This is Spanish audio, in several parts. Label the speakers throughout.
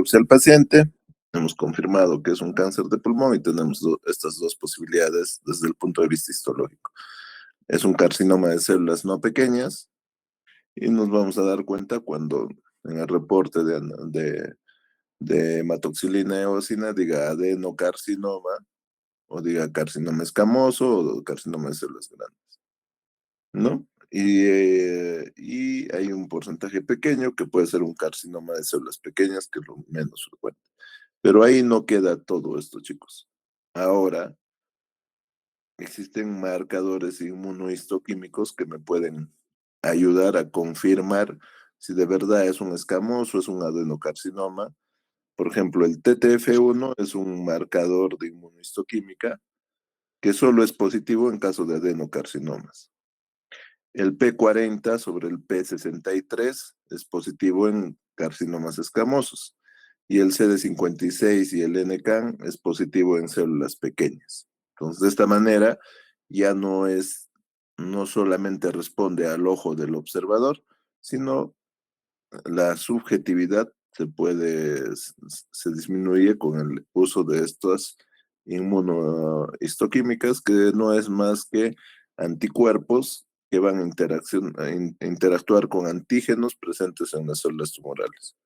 Speaker 1: biopsia al paciente, hemos confirmado que es un cáncer de pulmón y tenemos estas dos posibilidades desde el punto de vista histológico. Es un carcinoma de células no pequeñas y nos vamos a dar cuenta cuando en el reporte de hematoxilina y eosina diga adenocarcinoma o diga carcinoma escamoso o carcinoma de células grandes, ¿no? Y hay un porcentaje pequeño que puede ser un carcinoma de células pequeñas, que es lo menos frecuente. Pero ahí no queda todo esto, chicos. Ahora, existen marcadores inmunohistoquímicos que me pueden ayudar a confirmar si de verdad es un escamoso, es un adenocarcinoma. Por ejemplo, el TTF1 es un marcador de inmunohistoquímica que solo es positivo en caso de adenocarcinomas. El P40 sobre el P63 es positivo en carcinomas escamosos y el CD56 y el NCAN es positivo en células pequeñas. Entonces, de esta manera, ya no solamente responde al ojo del observador, sino la subjetividad se disminuye con el uso de estas inmunohistoquímicas, que no es más que anticuerpos que van a interactuar con antígenos presentes en las células tumorales.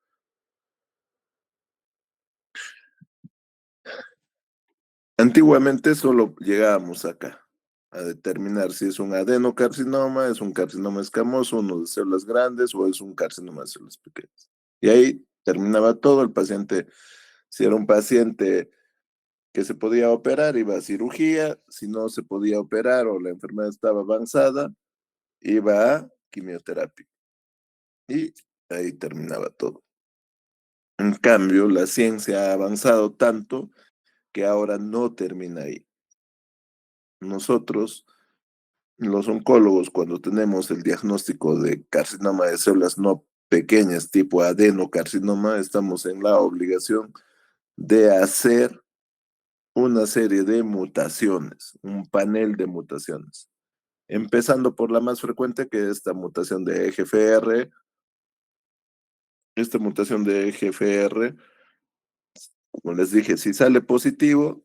Speaker 1: Antiguamente solo llegábamos acá a determinar si es un adenocarcinoma, es un carcinoma escamoso, uno de células grandes o es un carcinoma de células pequeñas. Y ahí terminaba todo. El paciente, si era un paciente que se podía operar, iba a cirugía; si no se podía operar o la enfermedad estaba avanzada, iba a quimioterapia. Y ahí terminaba todo. En cambio, la ciencia ha avanzado tanto que ahora no termina ahí. Nosotros, los oncólogos, cuando tenemos el diagnóstico de carcinoma de células no pequeñas tipo adenocarcinoma, estamos en la obligación de hacer una serie de mutaciones, un panel de mutaciones, empezando por la más frecuente, que es esta mutación de EGFR. Esta mutación de EGFR, como les dije, si sale positivo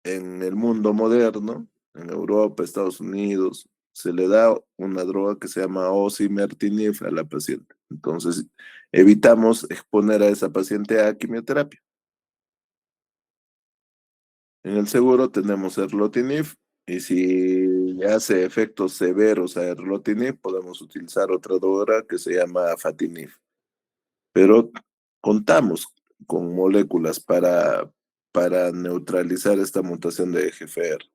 Speaker 1: en el mundo moderno, en Europa, Estados Unidos, se le da una droga que se llama osimertinib a la paciente. Entonces, evitamos exponer a esa paciente a quimioterapia. En el seguro tenemos erlotinib, y si hace efectos severos a erlotinib, podemos utilizar otra droga que se llama afatinib. Pero contamos con moléculas para neutralizar esta mutación de EGFR.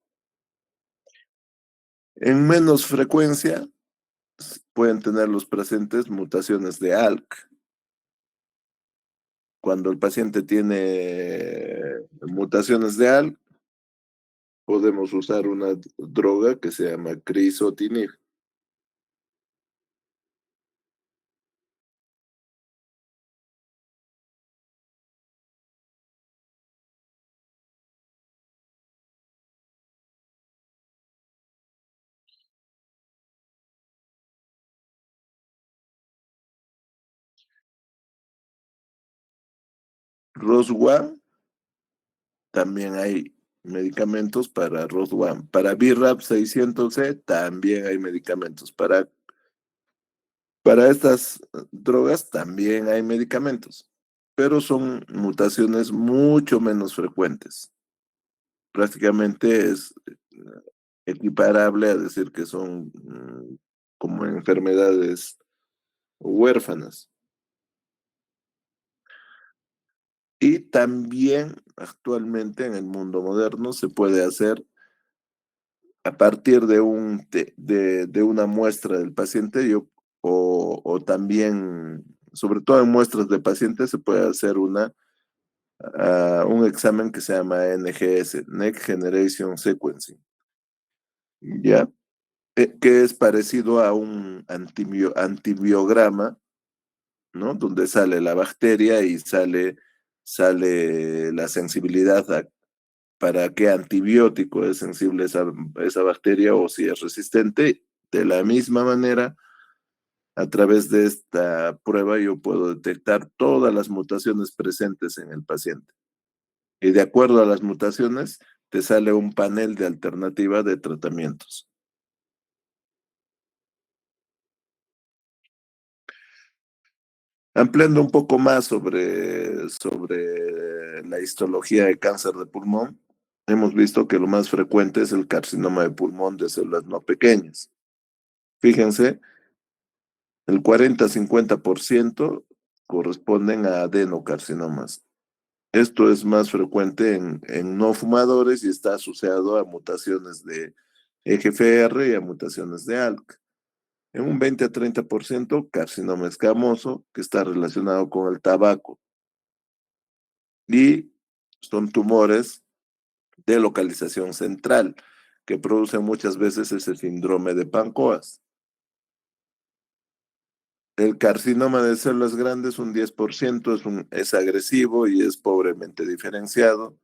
Speaker 1: En menos frecuencia pueden tener los pacientes mutaciones de ALK. Cuando el paciente tiene mutaciones de ALK, podemos usar una droga que se llama crizotinib. ROS1, también hay medicamentos para ROS1. Para BRAF 600C también hay medicamentos. Para estas drogas también hay medicamentos, pero son mutaciones mucho menos frecuentes. Prácticamente es equiparable a decir que son como enfermedades huérfanas. Y también actualmente en el mundo moderno se puede hacer a partir de una muestra del paciente, o también, sobre todo en muestras de pacientes, se puede hacer un examen que se llama NGS, Next Generation Sequencing, ¿ya? Que es parecido a un antibiograma, ¿no? Donde sale la bacteria y sale la sensibilidad para qué antibiótico es sensible esa bacteria, o si es resistente. De la misma manera, A través de esta prueba yo puedo detectar todas las mutaciones presentes en el paciente. Y de acuerdo a las mutaciones, te sale un panel de alternativa de tratamientos. Ampliando un poco más sobre la histología de cáncer de pulmón, hemos visto que lo más frecuente es el carcinoma de pulmón de células no pequeñas. Fíjense, el 40-50% corresponden a adenocarcinomas. Esto es más frecuente en no fumadores y está asociado a mutaciones de EGFR y a mutaciones de ALK. En un 20 a 30% carcinoma escamoso que está relacionado con el tabaco y son tumores de localización central que producen muchas veces ese síndrome de Pancoas. El carcinoma de células grandes, un 10%, es agresivo y es pobremente diferenciado.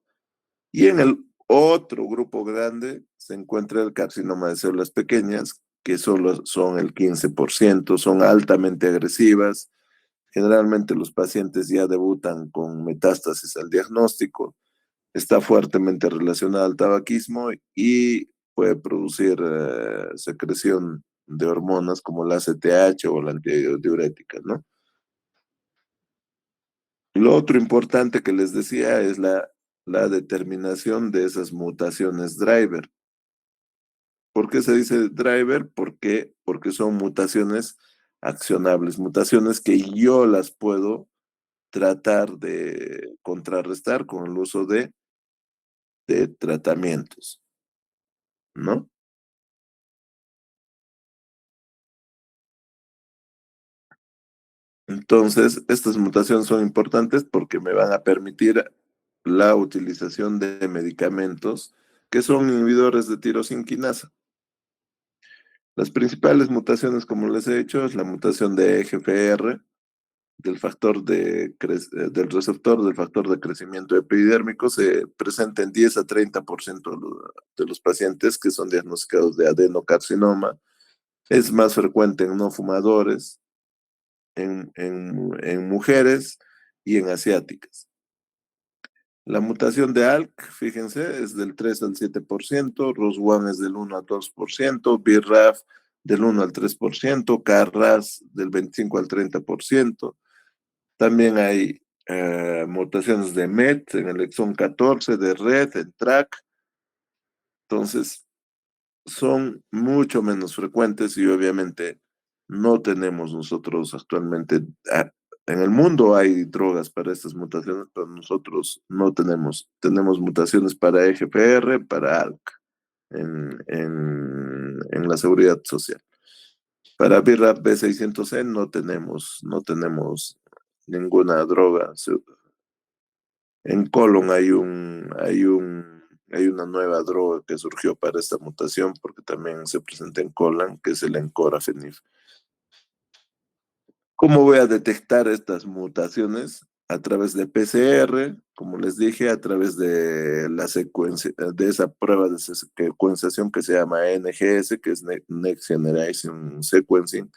Speaker 1: Y en el otro grupo grande se encuentra el carcinoma de células pequeñas, que solo son el 15%, son altamente agresivas. Generalmente los pacientes ya debutan con metástasis al diagnóstico, está fuertemente relacionada al tabaquismo y puede producir secreción de hormonas como la ACTH o la antidiurética, ¿no? Y lo otro importante que les decía es la determinación de esas mutaciones driver. ¿Por qué se dice driver? Porque son mutaciones accionables, mutaciones que yo las puedo tratar de contrarrestar con el uso de tratamientos, ¿no? Entonces, estas mutaciones son importantes porque me van a permitir la utilización de medicamentos que son inhibidores de tirosinquinasa. Las principales mutaciones, como les he dicho, es la mutación de EGFR, del receptor del factor de crecimiento epidérmico, se presenta en 10 a 30% de los pacientes que son diagnosticados de adenocarcinoma. Es más frecuente en no fumadores, en mujeres y en asiáticas. La mutación de ALK, fíjense, es del 3 al 7%, ROS1 es del 1 al 2%, BRAF del 1 al 3%, KRAS del 25 al 30%. También hay mutaciones de MET en el exón 14, de RED, en TRAC. Entonces, son mucho menos frecuentes y obviamente no tenemos nosotros actualmente, en el mundo hay drogas para estas mutaciones, pero nosotros no tenemos. Tenemos mutaciones para EGFR, para ALK en la seguridad social. Para BRAF B600E no tenemos ninguna droga. En colon hay una nueva droga que surgió para esta mutación porque también se presenta en colon, que es el encorafenib. ¿Cómo voy a detectar estas mutaciones? A través de PCR, como les dije, a través de la secuencia, de esa prueba de secuenciación que se llama NGS, que es Next Generation Sequencing,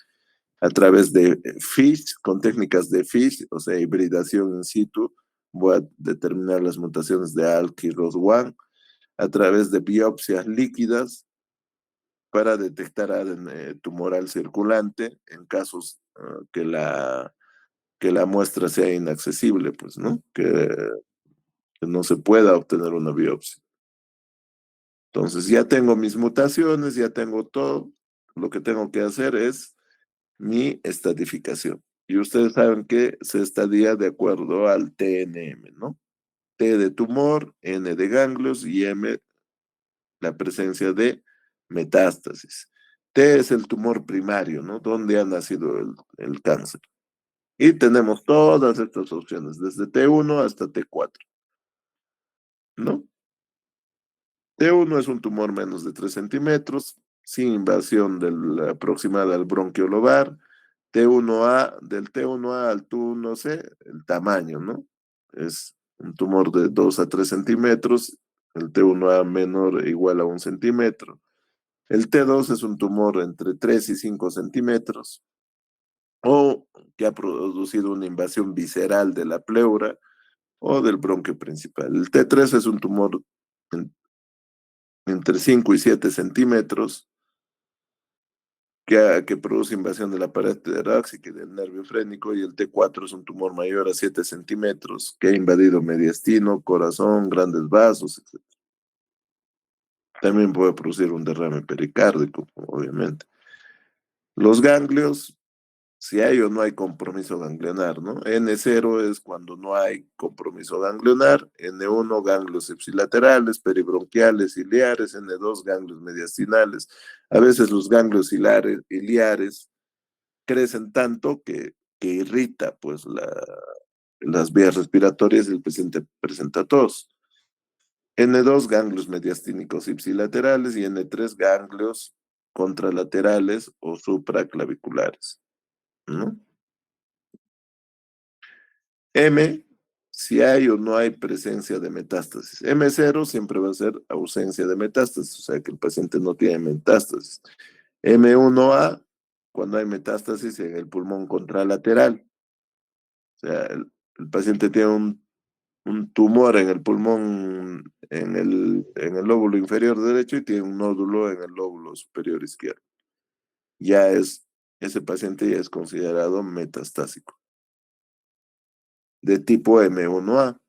Speaker 1: a través de FISH, con técnicas de FISH, o sea, hibridación in situ, voy a determinar las mutaciones de ALK y ROS1, a través de biopsias líquidas para detectar ADN tumoral circulante en casos que la muestra sea inaccesible, pues, ¿no? Que no se pueda obtener una biopsia. Entonces, ya tengo mis mutaciones, ya tengo todo. Lo que tengo que hacer es mi estadificación. Y ustedes saben que se estadia de acuerdo al TNM, ¿no? T de tumor, N de ganglios y M la presencia de metástasis. T es el tumor primario, ¿no? Donde ha nacido el cáncer. Y tenemos todas estas opciones, desde T1 hasta T4, ¿no? T1 es un tumor menos de 3 centímetros, sin invasión aproximada al bronquio lobar. T1A, del T1A al T1C, el tamaño, ¿no? Es un tumor de 2 a 3 centímetros, el T1A menor e igual a 1 centímetro. El T2 es un tumor entre 3 y 5 centímetros. o que ha producido una invasión visceral de la pleura o del bronquio principal. El T3 es un tumor en- entre 5 y 7 centímetros que produce invasión de la pared torácica y del nervio frénico, y el T4 es un tumor mayor a 7 centímetros que ha invadido mediastino, corazón, grandes vasos, etc. También puede producir un derrame pericárdico, obviamente. Los ganglios, si hay o no hay compromiso ganglionar, ¿no? N0 es cuando no hay compromiso ganglionar, N1 ganglios ipsilaterales, peribronquiales, iliares, N2 ganglios mediastinales. A veces los ganglios iliares crecen tanto que irrita pues las vías respiratorias y el paciente presenta tos. N2 ganglios mediastínicos ipsilaterales y N3 ganglios contralaterales o supraclaviculares, ¿no? M, si hay o no hay presencia de metástasis. M0 siempre va a ser ausencia de metástasis, o sea que el paciente no tiene metástasis. M1A, cuando hay metástasis en el pulmón contralateral, o sea, el paciente tiene un tumor en el pulmón, en el lóbulo inferior derecho y tiene un nódulo en el lóbulo superior izquierdo. Ya es, ese paciente ya es considerado metastásico, de tipo M1A.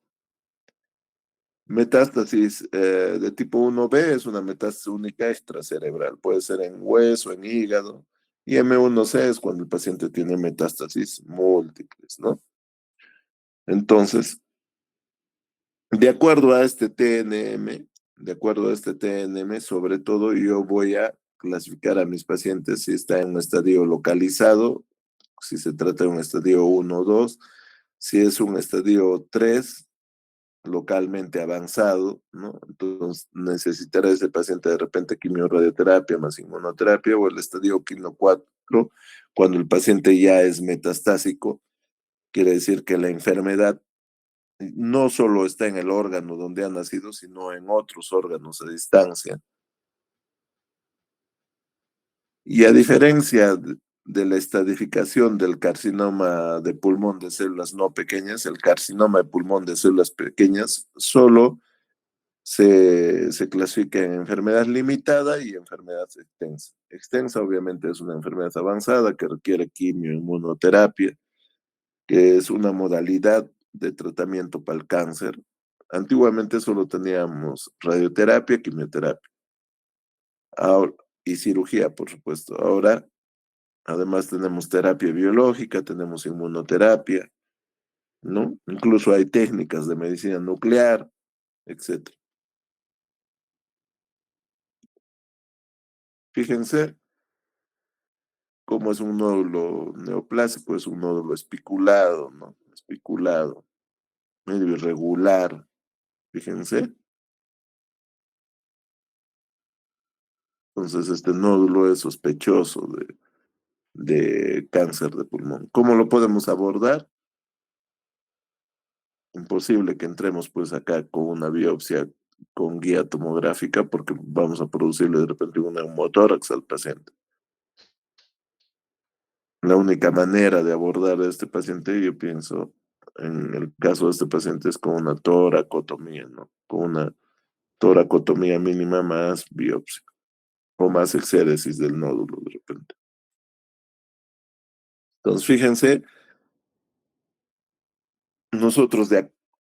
Speaker 1: Metástasis de tipo 1B es una metástasis única extracerebral, puede ser en hueso, en hígado, y M1C es cuando el paciente tiene metástasis múltiples, ¿no? Entonces, de acuerdo a este TNM, de acuerdo a este TNM, sobre todo yo voy a clasificar a mis pacientes si está en un estadio localizado, si se trata de un estadio 1 o 2, si es un estadio 3 localmente avanzado, ¿no? Entonces necesitará ese paciente de repente quimio-radioterapia más inmunoterapia, o el estadio quimio 4 cuando el paciente ya es metastásico, quiere decir que la enfermedad no solo está en el órgano donde ha nacido, sino en otros órganos a distancia. Y a diferencia de la estadificación del carcinoma de pulmón de células no pequeñas, el carcinoma de pulmón de células pequeñas solo se clasifica en enfermedad limitada y enfermedad extensa. Extensa obviamente es una enfermedad avanzada que requiere quimio-inmunoterapia, que es una modalidad de tratamiento para el cáncer. Antiguamente solo teníamos radioterapia, quimioterapia ahora, y cirugía, por supuesto. Ahora, además, tenemos terapia biológica, tenemos inmunoterapia, ¿no? Incluso hay técnicas de medicina nuclear, etcétera. Fíjense cómo es un nódulo neoplásico, es un nódulo espiculado, ¿no? Espiculado, medio irregular. Fíjense. Entonces, este nódulo es sospechoso de cáncer de pulmón. ¿Cómo lo podemos abordar? Imposible que entremos pues acá con una biopsia con guía tomográfica porque vamos a producirle de repente un neumotórax al paciente. La única manera de abordar a este paciente, yo pienso, en el caso de este paciente, es con una toracotomía, ¿no? Con una toracotomía mínima más biopsia o más exéresis del nódulo de repente. Entonces, fíjense, nosotros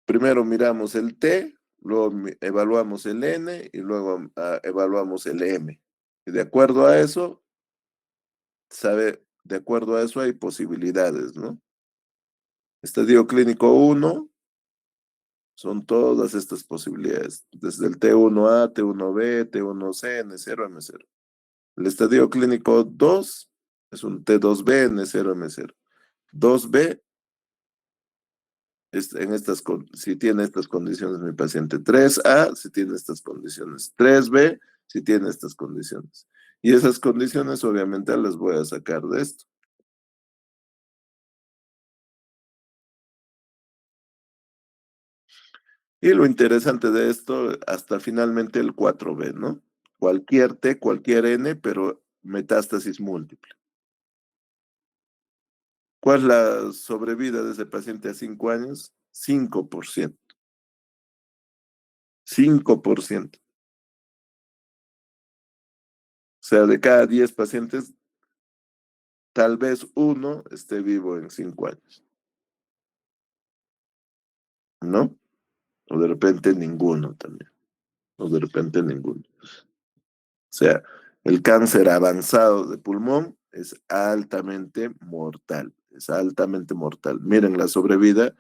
Speaker 1: primero miramos el T, luego evaluamos el N y luego evaluamos el M. Y de acuerdo a eso, de acuerdo a eso hay posibilidades, ¿no? Estadio clínico 1 son todas estas posibilidades, desde el T1A, T1B, T1C, N0, M0. El estadio clínico 2 es un T2B, N0, M0. 2B si tiene estas condiciones mi paciente. 3A si tiene estas condiciones. 3B si tiene estas condiciones. Y esas condiciones obviamente las voy a sacar de esto. Y lo interesante de esto, hasta finalmente el 4B, ¿no? Cualquier T, cualquier N, pero metástasis múltiple. ¿Cuál es la sobrevida de ese paciente a 5 años? 5%. 5%. O sea, de cada 10 pacientes, tal vez uno esté vivo en 5 años, ¿no? O de repente ninguno también. O de repente ninguno. O sea, el cáncer avanzado de pulmón es altamente mortal. Es altamente mortal. Miren la sobrevida,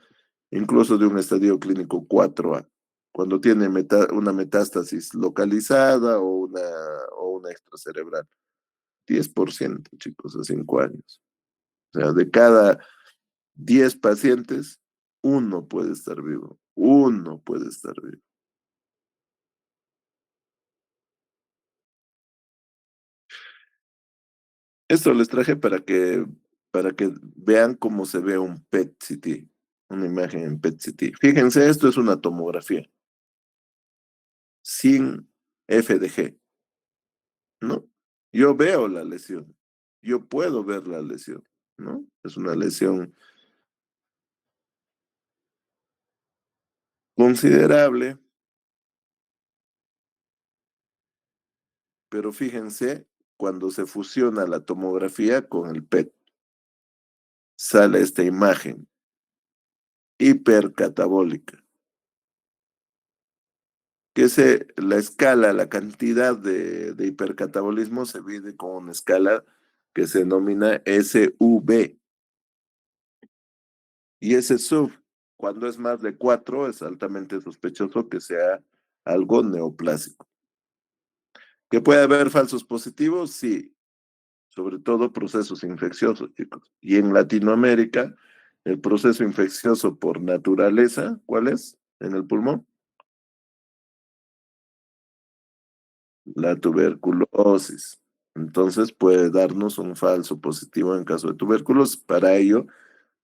Speaker 1: incluso de un estadio clínico 4A, cuando tiene una metástasis localizada o una extracerebral. 10%, chicos, a 5 años. O sea, de cada 10 pacientes, uno puede estar vivo. Uno puede estar vivo. Esto les traje para que vean cómo se ve un PET-CT, una imagen en PET-CT. Fíjense, esto es una tomografía sin FDG, ¿no? Yo veo la lesión, yo puedo ver la lesión, ¿no? Es una lesión considerable, pero fíjense, cuando se fusiona la tomografía con el PET, sale esta imagen hipercatabólica, que la escala, la cantidad de hipercatabolismo se mide con una escala que se denomina SUV. Y ese sub, cuando es más de 4, es altamente sospechoso que sea algo neoplásico. ¿Que puede haber falsos positivos? Sí, sobre todo procesos infecciosos, chicos. Y en Latinoamérica, el proceso infeccioso por naturaleza, ¿cuál es? En el pulmón, la tuberculosis. Entonces puede darnos un falso positivo en caso de tuberculosis. Para ello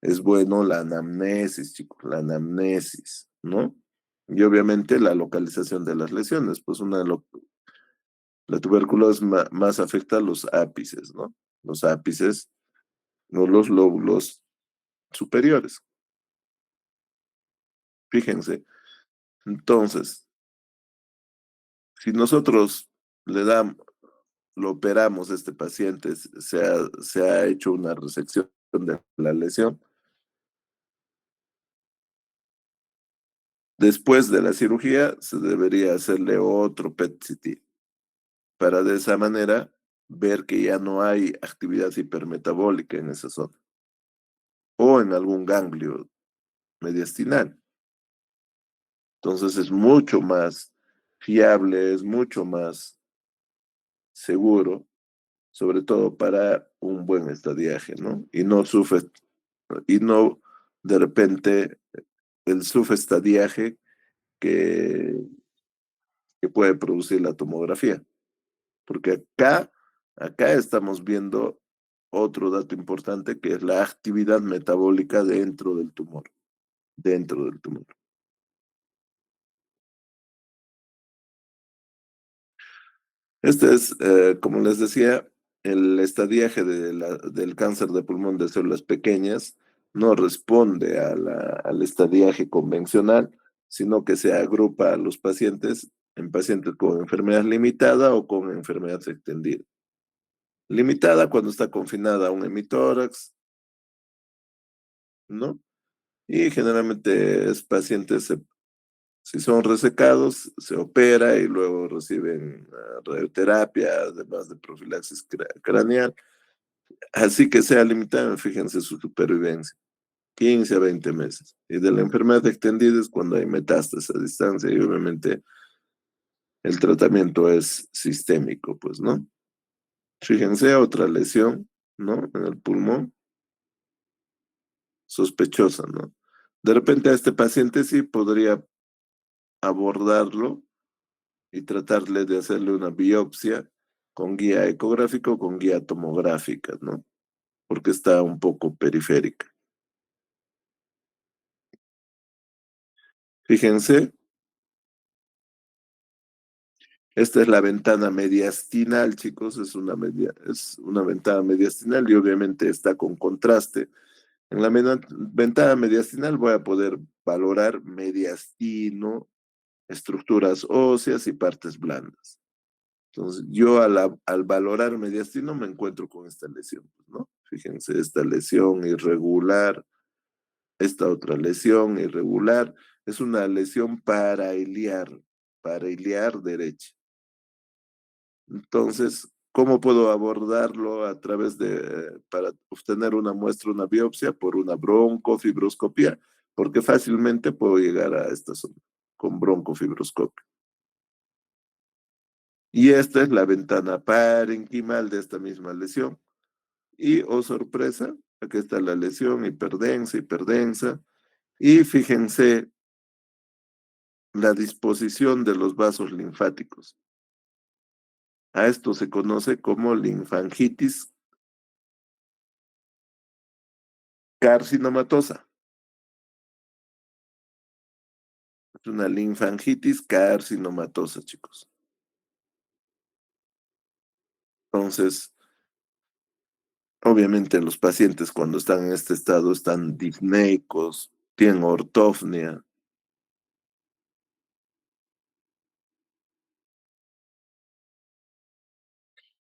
Speaker 1: es bueno la anamnesis, chicos, la anamnesis, ¿no? Y obviamente la localización de las lesiones, pues la tuberculosis más afecta a los ápices, ¿no? Los ápices, no los lóbulos superiores. Fíjense. Entonces, si nosotros le damos, lo operamos a este paciente, se ha hecho una resección de la lesión, después de la cirugía se debería hacerle otro PET-CT para de esa manera ver que ya no hay actividad hipermetabólica en esa zona o en algún ganglio mediastinal. Entonces es mucho más fiable, es mucho más seguro, sobre todo para un buen estadiaje, ¿no? Y no de repente el subestadiaje que, que puede producir la tomografía. Porque acá estamos viendo otro dato importante que es la actividad metabólica dentro del tumor, dentro del tumor. Este es, como les decía, el estadiaje del cáncer de pulmón de células pequeñas no responde al estadiaje convencional, sino que se agrupa a los pacientes en pacientes con enfermedad limitada o con enfermedad extendida. Limitada cuando está confinada a un hemitórax, ¿no? Y generalmente es pacientes, si son resecados, se opera y luego reciben radioterapia, además de profilaxis craneal. Así que sea limitada, fíjense su supervivencia, 15 a 20 meses. Y de la enfermedad extendida es cuando hay metástasis a distancia y obviamente el tratamiento es sistémico, pues, ¿no? Fíjense, otra lesión, ¿no? En el pulmón, sospechosa, ¿no? De repente a este paciente sí podría abordarlo y tratarle de hacerle una biopsia con guía ecográfica o con guía tomográfica, ¿no? Porque está un poco periférica. Fíjense, esta es la ventana mediastinal, chicos, es una ventana mediastinal y obviamente está con contraste. En la ventana mediastinal voy a poder valorar mediastino, estructuras óseas y partes blandas. Entonces, yo al valorar mediastino me encuentro con esta lesión, ¿no? Fíjense, esta lesión irregular, esta otra lesión irregular, es una lesión parailiar derecha. Entonces, ¿cómo puedo abordarlo a través para obtener una muestra, una biopsia, por una broncofibroscopía? Porque fácilmente puedo llegar a esta zona con broncofibroscopia. Y esta es la ventana parenquimal de esta misma lesión. Y, oh sorpresa, aquí está la lesión hiperdensa, hiperdensa. Y fíjense la disposición de los vasos linfáticos. A esto se conoce como linfangitis carcinomatosa. Es una linfangitis carcinomatosa, chicos. Entonces, obviamente los pacientes cuando están en este estado están disneicos, tienen ortofnia.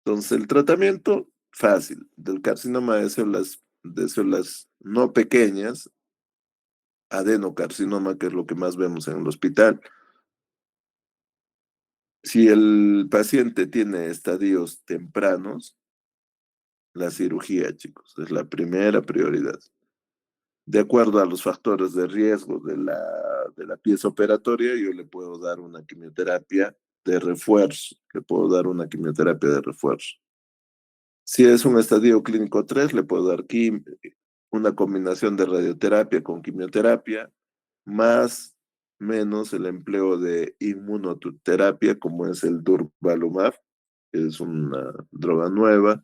Speaker 1: Entonces, el tratamiento fácil del carcinoma de células no pequeñas, adenocarcinoma, que es lo que más vemos en el hospital. Si el paciente tiene estadios tempranos, la cirugía, chicos, es la primera prioridad. De acuerdo a los factores de riesgo de la pieza operatoria, yo le puedo dar una quimioterapia de refuerzo, le puedo dar una quimioterapia de refuerzo. Si es un estadio clínico 3, le puedo dar una combinación de radioterapia con quimioterapia, más menos el empleo de inmunoterapia, como es el durvalumab, que es una droga nueva.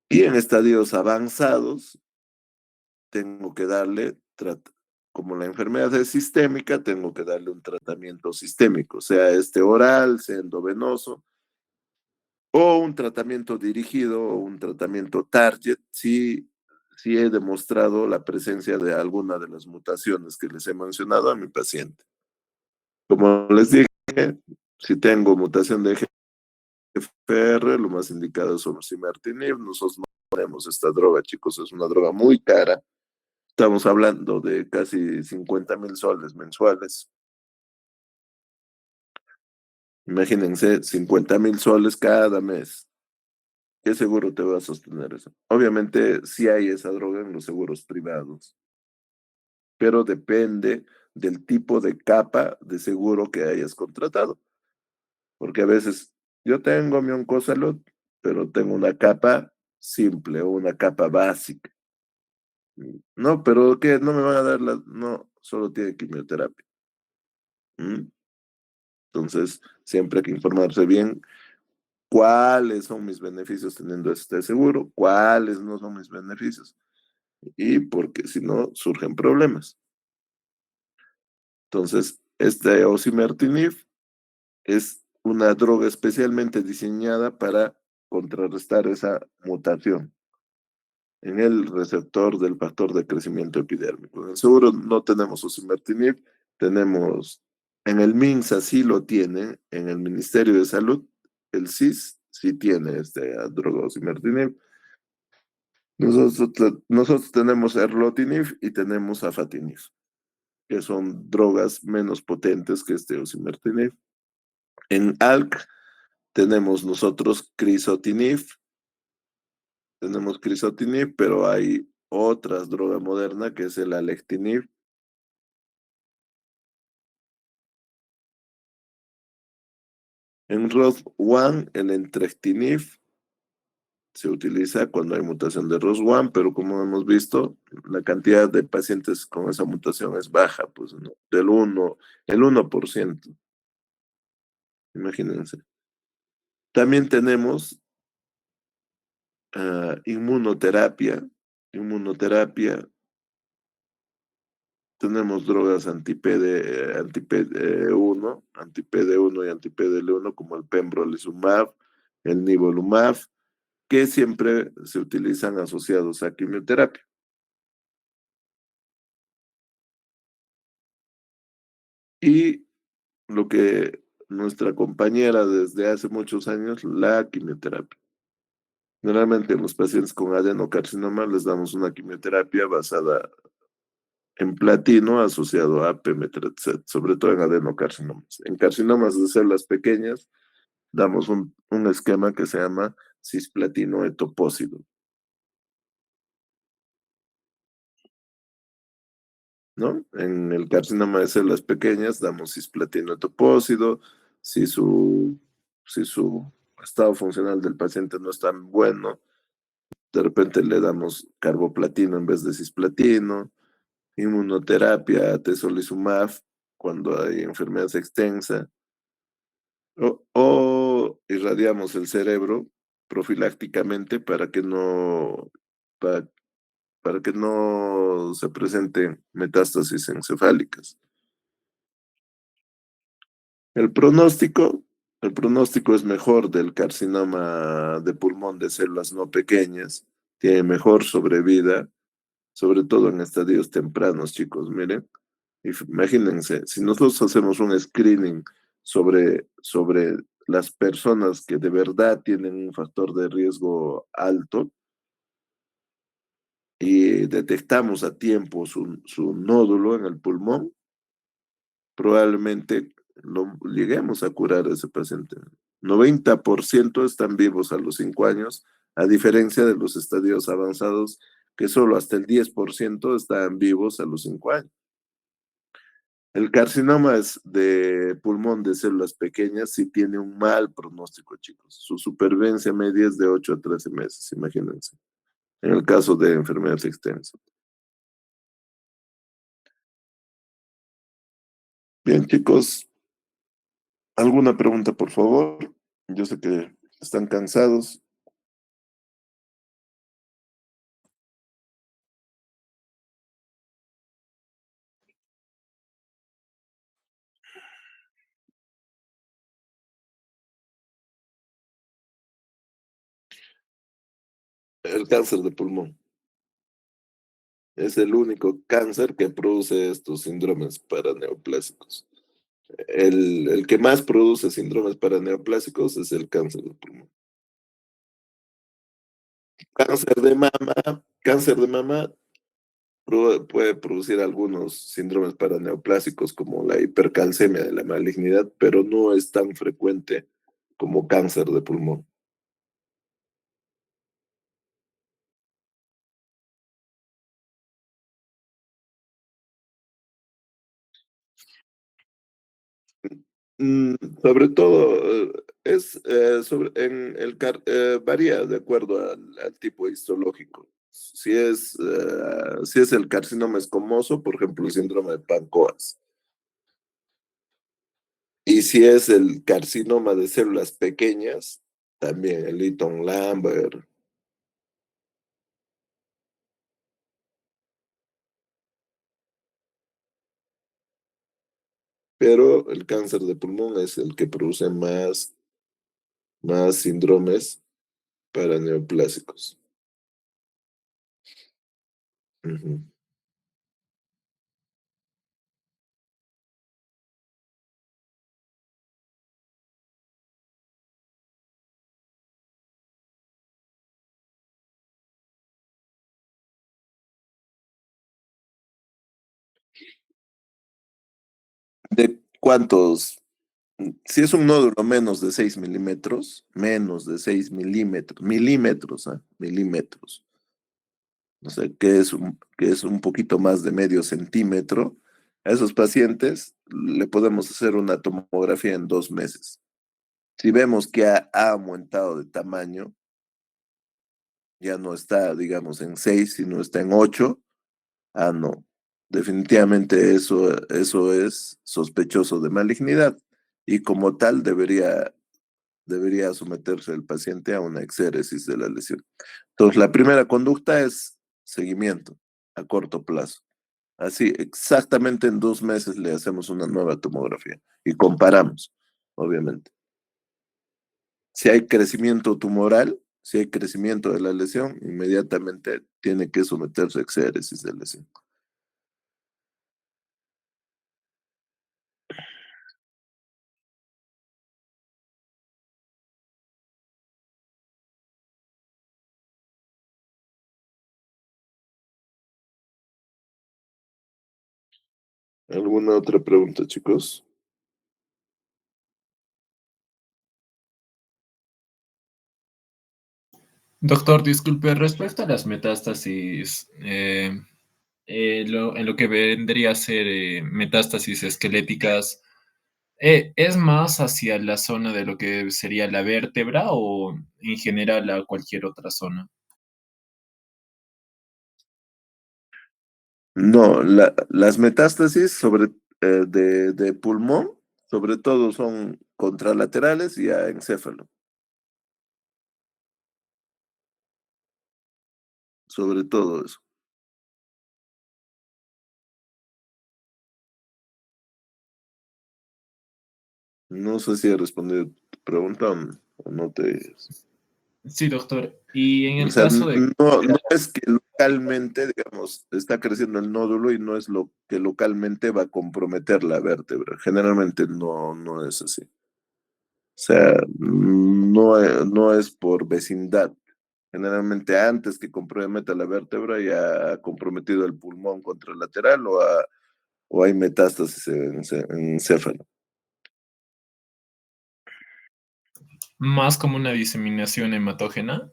Speaker 1: Y en estadios avanzados, tengo que darle, como la enfermedad es sistémica, tengo que darle un tratamiento sistémico, sea este oral, sea endovenoso, o un tratamiento dirigido, o un tratamiento target, si he demostrado la presencia de alguna de las mutaciones que les he mencionado a mi paciente. Como les dije, si tengo mutación de GFR, lo más indicado es osimertinib. Nosotros no ponemos esta droga, chicos, es una droga muy cara. Estamos hablando de casi 50.000 soles mensuales. Imagínense, 50.000 soles cada mes. ¿Qué seguro te va a sostener eso? Obviamente, sí hay esa droga en los seguros privados, pero depende del tipo de capa de seguro que hayas contratado. Porque a veces yo tengo mi Oncosalud, pero tengo una capa simple o una capa básica. No, pero ¿qué? No me van a dar la... No, solo tiene quimioterapia. ¿Mm? Entonces, siempre hay que informarse bien cuáles son mis beneficios teniendo este seguro, cuáles no son mis beneficios. Y porque si no, surgen problemas. Entonces, este osimertinib es una droga especialmente diseñada para contrarrestar esa mutación en el receptor del factor de crecimiento epidérmico. En el seguro no tenemos osimertinib, tenemos, en el MINSA sí lo tiene, en el Ministerio de Salud, el SIS sí tiene este droga osimertinib. Nosotros tenemos erlotinib y tenemos afatinib, que son drogas menos potentes que este osimertinib. En ALK tenemos crisotinib, pero hay otras drogas modernas que es el alectinib. En ROS1, el entrectinib se utiliza cuando hay mutación de ROS1, pero como hemos visto, la cantidad de pacientes con esa mutación es baja, pues, ¿no? El 1%, imagínense. También tenemos inmunoterapia. Inmunoterapia, tenemos drogas anti-PD1, anti-PD1 y anti-PDL1, como el pembrolizumab, el nivolumab. que siempre se utilizan asociados a quimioterapia. Y lo que nuestra compañera desde hace muchos años, la quimioterapia. Generalmente en los pacientes con adenocarcinoma les damos una quimioterapia basada en platino asociado a pemetrexed, sobre todo en adenocarcinomas. En carcinomas de células pequeñas damos un esquema que se llama cisplatino etopósido, ¿no? En el carcinoma de células pequeñas damos cisplatino etopósido. Si su, si su estado funcional del paciente no es tan bueno, de repente le damos carboplatino en vez de cisplatino, inmunoterapia, atezolizumab cuando hay enfermedad extensa, o irradiamos el cerebro profilácticamente para, para que no se presenten metástasis encefálicas. El pronóstico, el pronóstico es mejor del carcinoma de pulmón de células no pequeñas, tiene mejor sobrevida, sobre todo en estadios tempranos, chicos, miren. Imagínense, si nosotros hacemos un screening sobre las personas que de verdad tienen un factor de riesgo alto y detectamos a tiempo su nódulo en el pulmón, probablemente lleguemos a curar a ese paciente. 90% están vivos a los 5 años, a diferencia de los estadios avanzados, que solo hasta el 10% están vivos a los 5 años. El carcinoma es de pulmón de células pequeñas sí tiene un mal pronóstico, chicos. Su supervivencia media es de 8 a 13 meses, imagínense, en el caso de enfermedades extensas. Bien, chicos, ¿alguna pregunta, por favor? Yo sé que están cansados. El cáncer de pulmón es el único cáncer que produce estos síndromes paraneoplásicos. El que más produce síndromes paraneoplásicos es el cáncer de pulmón. Cáncer de mama puede producir algunos síndromes paraneoplásicos como la hipercalcemia de la malignidad, pero no es tan frecuente como cáncer de pulmón. Mm, sobre todo, varía de acuerdo al tipo histológico. Si es el carcinoma escomoso, por ejemplo, el síndrome de Pancoas. Y si es el carcinoma de células pequeñas, también el Eaton Lambert. Pero el cáncer de pulmón es el que produce más síndromes paraneoplásicos. Ujú. ¿De cuántos? Si es un nódulo menos de 6 milímetros, ¿ah? Milímetros, o sea, que es un poquito más de medio centímetro, a esos pacientes le podemos hacer una tomografía en 2 meses. Si vemos que ha aumentado de tamaño, ya no está, digamos, en 6, sino está en 8. Ah, no. Definitivamente eso es sospechoso de malignidad y como tal debería someterse el paciente a una exéresis de la lesión. Entonces, la primera conducta es seguimiento a corto plazo. Así, exactamente en 2 meses le hacemos una nueva tomografía y comparamos, obviamente. Si hay crecimiento tumoral, Si hay crecimiento de la lesión, inmediatamente tiene que someterse a exéresis de lesión. ¿Alguna otra pregunta, chicos?
Speaker 2: Doctor, disculpe, respecto a las metástasis, en lo que vendría a ser metástasis esqueléticas, ¿es más hacia la zona de lo que sería la vértebra o en general a cualquier otra zona?
Speaker 1: No, las metástasis de pulmón, sobre todo son contralaterales y a encéfalo, sobre todo eso. No sé si he respondido tu pregunta o no te...
Speaker 2: Sí, doctor. Y en
Speaker 1: O
Speaker 2: el
Speaker 1: sea,
Speaker 2: caso de...
Speaker 1: no es que localmente, digamos, está creciendo el nódulo y no es lo que localmente va a comprometer la vértebra. Generalmente no es así. O sea, no es por vecindad. Generalmente antes que comprometa la vértebra ya ha comprometido el pulmón contralateral o hay metástasis en encéfalo.
Speaker 2: Más como una diseminación hematógena.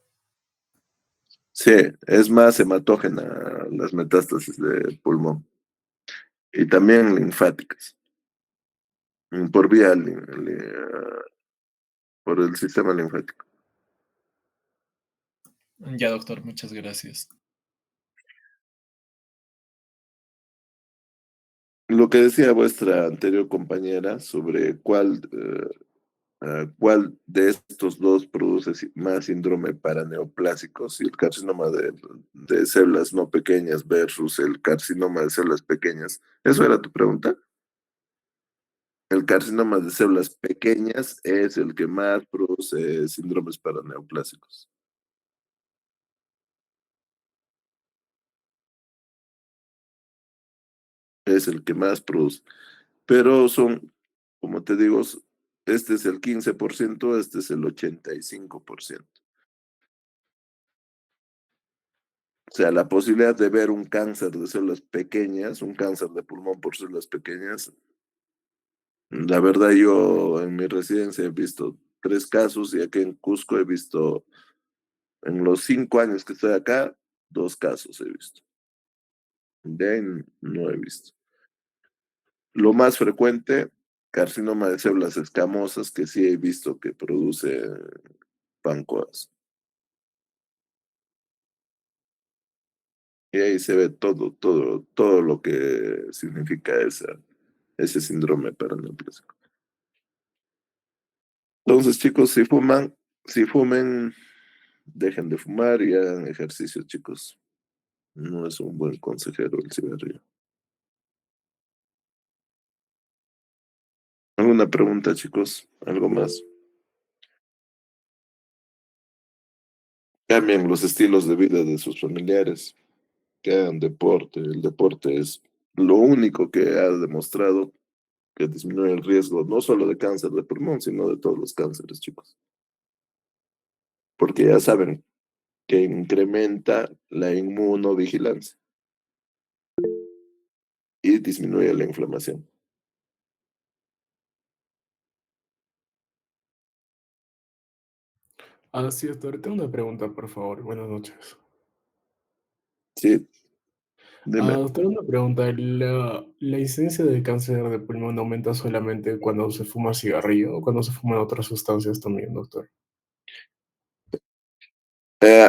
Speaker 1: Sí, es más hematógena las metástasis de pulmón y también linfáticas por por el sistema linfático.
Speaker 2: Ya, doctor, muchas gracias.
Speaker 1: Lo que decía vuestra anterior compañera sobre cuál de estos dos produce más síndrome paraneoplásico, si el carcinoma de células no pequeñas versus el carcinoma de células pequeñas. ¿Eso era tu pregunta? El carcinoma de células pequeñas es el que más produce síndromes paraneoplásicos. Es el que más produce. Pero son, como te digo, este es el 15%, este es el 85%. O sea, la posibilidad de ver un cáncer de células pequeñas, un cáncer de pulmón por células pequeñas, la verdad yo en mi residencia he visto 3 casos y aquí en Cusco he visto, en los 5 años que estoy acá, 2 casos he visto. De ahí no he visto. Lo más frecuente, carcinoma de células escamosas, que sí he visto que produce pancoas. Y ahí se ve todo lo que significa ese síndrome paraneoplásico. Entonces, chicos, si fumen, dejen de fumar y hagan ejercicio, chicos. No es un buen consejero el cigarrillo. ¿Alguna pregunta, chicos? ¿Algo más? Cambien los estilos de vida de sus familiares, que hagan deporte. El deporte es lo único que ha demostrado que disminuye el riesgo no solo de cáncer de pulmón, sino de todos los cánceres, chicos. Porque ya saben que incrementa la inmunovigilancia y disminuye la inflamación.
Speaker 3: Sí, doctor, tengo una pregunta, por favor. Buenas noches.
Speaker 1: Sí, dime.
Speaker 3: Doctor, una pregunta. ¿La incidencia de cáncer de pulmón aumenta solamente cuando se fuma cigarrillo o cuando se fuman otras sustancias también, doctor?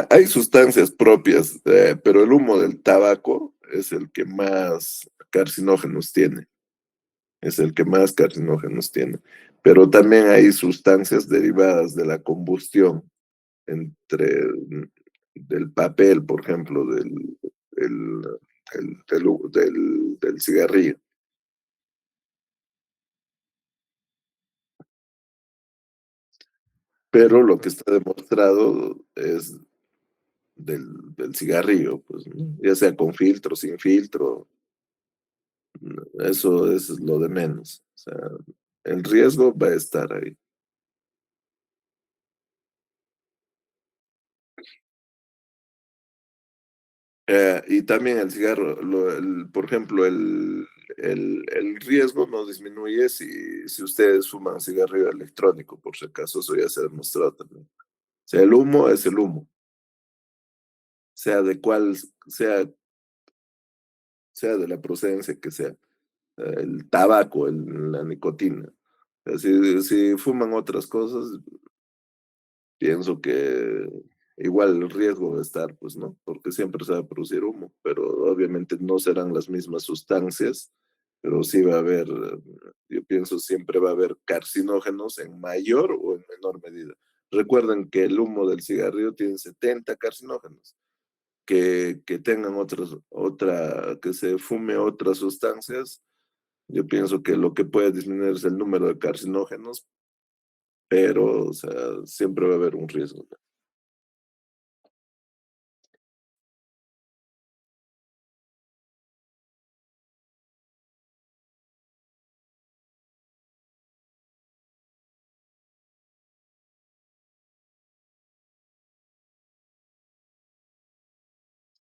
Speaker 1: Hay sustancias propias, pero el humo del tabaco es el que más carcinógenos tiene, es el que más carcinógenos tiene. Pero también hay sustancias derivadas de la combustión, entre del papel, por ejemplo, el- del cigarrillo. pero lo que está demostrado es del cigarrillo, pues, ¿no? Ya sea con filtro, sin filtro, eso es lo de menos. O sea, el riesgo va a estar ahí. Y también el cigarro, por ejemplo, el riesgo no disminuye si ustedes fuman cigarrillo electrónico, por si acaso, eso ya se ha demostrado también. O sea, el humo es el humo, sea de cuál, sea, sea de la procedencia que sea, el tabaco, la nicotina. O sea, si fuman otras cosas, pienso que igual el riesgo va a estar, pues, ¿no? Porque siempre se va a producir humo, pero obviamente no serán las mismas sustancias, pero sí va a haber, yo pienso siempre va a haber carcinógenos en mayor o en menor medida. Recuerden que el humo del cigarrillo tiene 70 carcinógenos. Que tengan que se fume otras sustancias, yo pienso que lo que puede disminuir es el número de carcinógenos, pero, o sea, siempre va a haber un riesgo.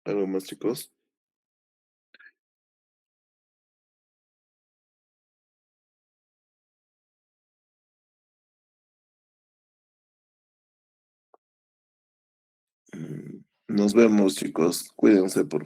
Speaker 1: ¿Algo más, chicos? Nos vemos, chicos. Cuídense, por